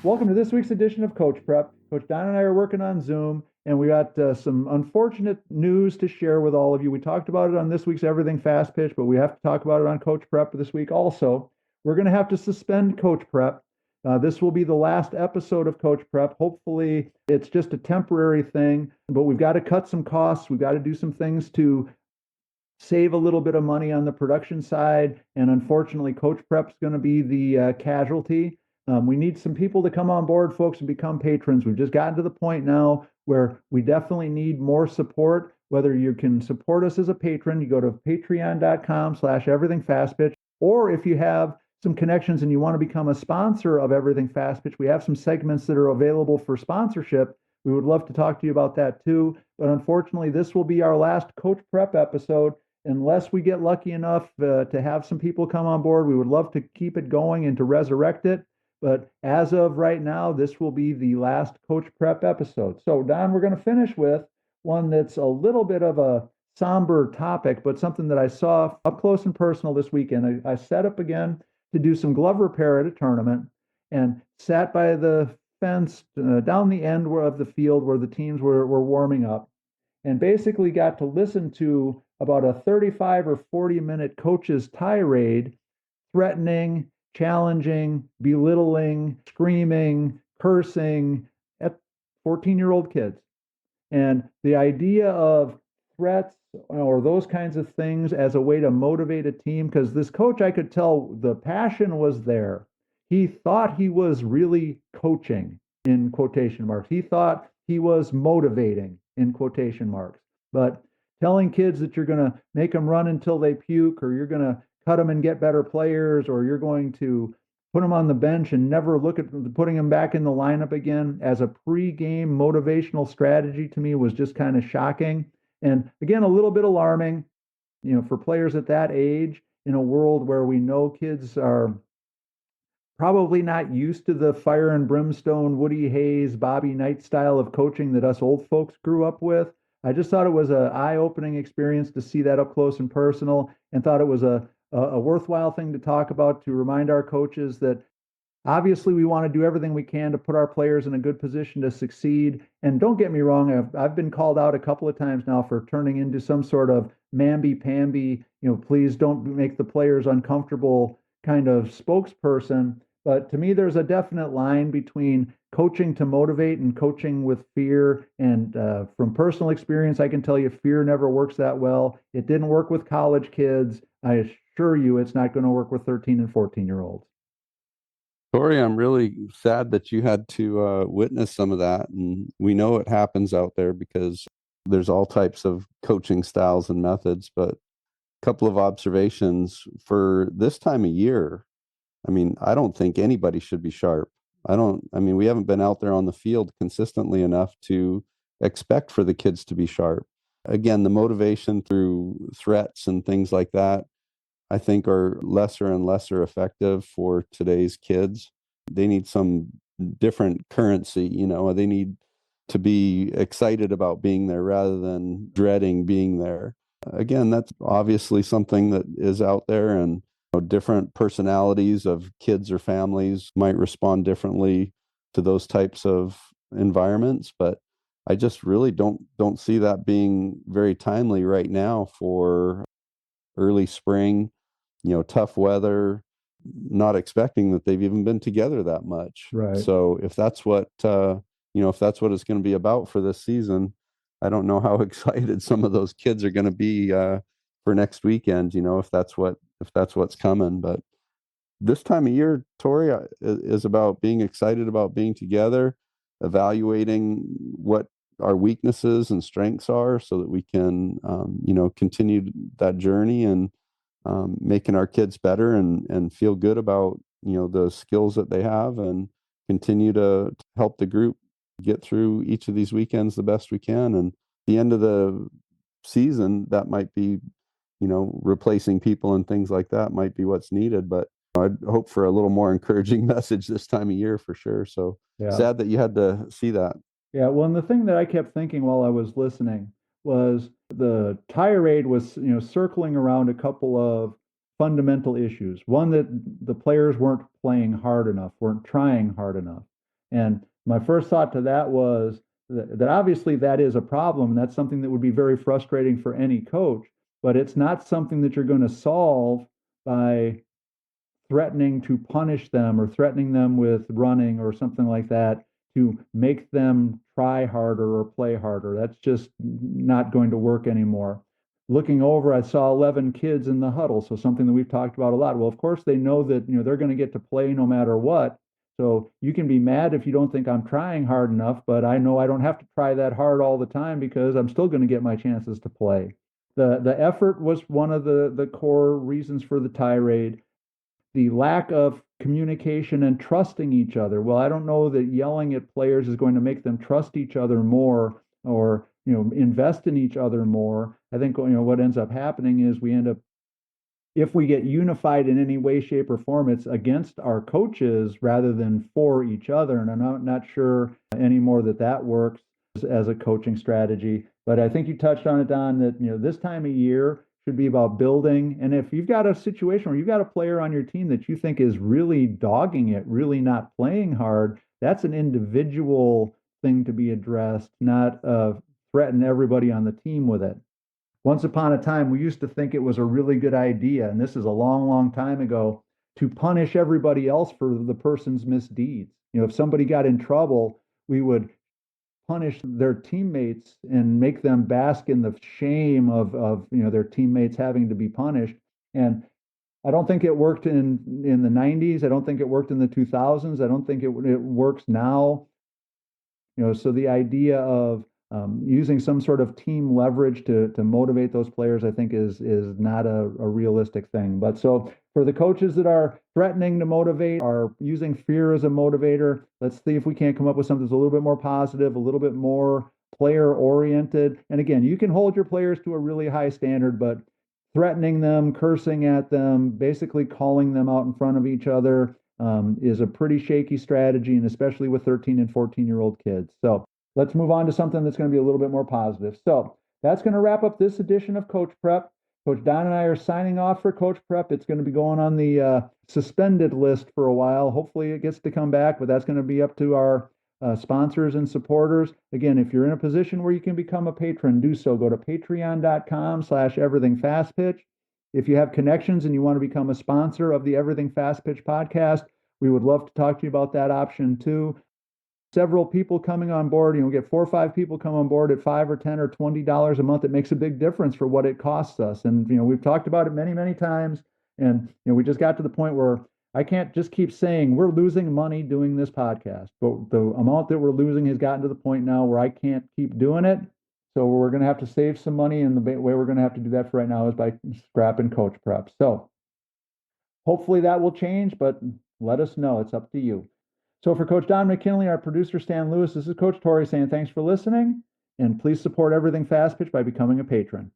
Welcome to this week's edition of Coach Prep. Coach Don and I are working on Zoom, and we got some unfortunate news to share with all of you. We talked about it on this week's Everything Fast Pitch, but we have to talk about it on Coach Prep this week also. We're going to have to suspend Coach Prep. This will be the last episode of Coach Prep. Hopefully, it's just a temporary thing, but we've got to cut some costs. We've got to do some things to save a little bit of money on the production side. And unfortunately, Coach Prep's going to be the casualty. We need some people to come on board, folks, and become patrons. We've just gotten to the point now where we definitely need more support. Whether you can support us as a patron, you go to patreon.com/everythingfastpitch, or if you have some connections and you want to become a sponsor of Everything Fast Pitch, we have some segments that are available for sponsorship. We would love to talk to you about that too. But unfortunately, this will be our last Coach Prep episode. Unless we get lucky enough to have some people come on board, we would love to keep it going and to resurrect it. But as of right now, this will be the last Coach Prep episode. So, Don, we're going to finish with one that's a little bit of a somber topic, but something that I saw up close and personal this weekend. I set up again to do some glove repair at a tournament and sat by the fence down the end of the field where the teams were warming up, and basically got to listen to about a 35 or 40-minute coach's tirade, threatening, challenging, belittling, screaming, cursing at 14-year-old kids. And the idea of threats or those kinds of things as a way to motivate a team, because this coach, I could tell the passion was there. He thought he was really coaching, in quotation marks. He thought he was motivating, in quotation marks. But telling kids that you're going to make them run until they puke, or you're going to cut them and get better players, or you're going to put them on the bench and never look at putting them back in the lineup again as a pre-game motivational strategy, to me was just kind of shocking. And again, a little bit alarming, for players at that age in a world where we know kids are probably not used to the fire and brimstone, Woody Hayes, Bobby Knight style of coaching that us old folks grew up with. I just thought it was an eye-opening experience to see that up close and personal, and thought it was a worthwhile thing to talk about, to remind our coaches that obviously we want to do everything we can to put our players in a good position to succeed. And don't get me wrong, I've been called out a couple of times now for turning into some sort of mamby-pamby, please don't make the players uncomfortable kind of spokesperson. But to me, there's a definite line between coaching to motivate and coaching with fear. And from personal experience, I can tell you fear never works that well. It didn't work with college kids. I assure you it's not going to work with 13 and 14-year-olds. Tory, I'm really sad that you had to witness some of that. And we know it happens out there because there's all types of coaching styles and methods. But a couple of observations for this time of year. I mean, I don't think anybody should be sharp. We haven't been out there on the field consistently enough to expect for the kids to be sharp. Again, the motivation through threats and things like that, I think, are lesser and lesser effective for today's kids. They need some different currency, they need to be excited about being there rather than dreading being there. Again, that's obviously something that is out there, and different personalities of kids or families might respond differently to those types of environments. But I just really don't see that being very timely right now for early spring, tough weather, not expecting that they've even been together that much. Right. So if that's what it's going to be about for this season, I don't know how excited some of those kids are going to be for next weekend, if that's what's coming. But this time of year, Tory, is about being excited about being together, evaluating what our weaknesses and strengths are so that we can, continue that journey and making our kids better and feel good about, the skills that they have, and continue to help the group get through each of these weekends the best we can. And the end of the season, that might be, replacing people and things like that might be what's needed. But I'd hope for a little more encouraging message this time of year for sure. So sad that you had to see that. Yeah, well, and the thing that I kept thinking while I was listening was the tirade was, circling around a couple of fundamental issues. One, that the players weren't playing hard enough, weren't trying hard enough. And my first thought to that was that obviously that is a problem. And that's something that would be very frustrating for any coach, but it's not something that you're going to solve by threatening to punish them or threatening them with running or something like that to make them try harder or play harder. That's just not going to work anymore. Looking over, I saw 11 kids in the huddle, so something that we've talked about a lot. Well, of course, they know that they're going to get to play no matter what. So you can be mad if you don't think I'm trying hard enough, but I know I don't have to try that hard all the time because I'm still going to get my chances to play. The effort was one of the core reasons for the tirade. The lack of communication and trusting each other. Well, I don't know that yelling at players is going to make them trust each other more or invest in each other more. I think what ends up happening is we end up, if we get unified in any way, shape, or form, it's against our coaches rather than for each other. And I'm not sure anymore that works as a coaching strategy. But I think you touched on it, Don, that this time of year should be about building. And if you've got a situation where you've got a player on your team that you think is really dogging it, really not playing hard, that's an individual thing to be addressed, not threaten everybody on the team with it. Once upon a time, we used to think it was a really good idea, and this is a long, long time ago, to punish everybody else for the person's misdeeds. If somebody got in trouble, we would punish their teammates and make them bask in the shame of their teammates having to be punished. And I don't think it worked in the 90s. I don't think it worked in the 2000s. I don't think it works now. So the idea of using some sort of team leverage to motivate those players, I think is not a realistic thing. But so for the coaches that are threatening to motivate, are using fear as a motivator, let's see if we can't come up with something that's a little bit more positive, a little bit more player oriented. And again, you can hold your players to a really high standard, but threatening them, cursing at them, basically calling them out in front of each other is a pretty shaky strategy, and especially with 13 and 14-year-old kids. So let's move on to something that's going to be a little bit more positive. So that's going to wrap up this edition of Coach Prep. Coach Don and I are signing off for Coach Prep. It's going to be going on the suspended list for a while. Hopefully it gets to come back, but that's going to be up to our sponsors and supporters. Again, if you're in a position where you can become a patron, do so. Go to patreon.com/everythingfastpitch. If you have connections and you want to become a sponsor of the Everything Fast Pitch podcast, we would love to talk to you about that option too. Several people coming on board, get 4 or 5 people come on board at $5 or $10 or $20 a month. It makes a big difference for what it costs us. And, we've talked about it many, many times. And, we just got to the point where I can't just keep saying we're losing money doing this podcast, but the amount that we're losing has gotten to the point now where I can't keep doing it. So we're going to have to save some money. And the way we're going to have to do that for right now is by scrapping Coach Prep. So hopefully that will change, but let us know. It's up to you. So for Coach Don McKinley, our producer, Stan Lewis, this is Coach Tory saying thanks for listening, and please support Everything Fast Pitch by becoming a patron.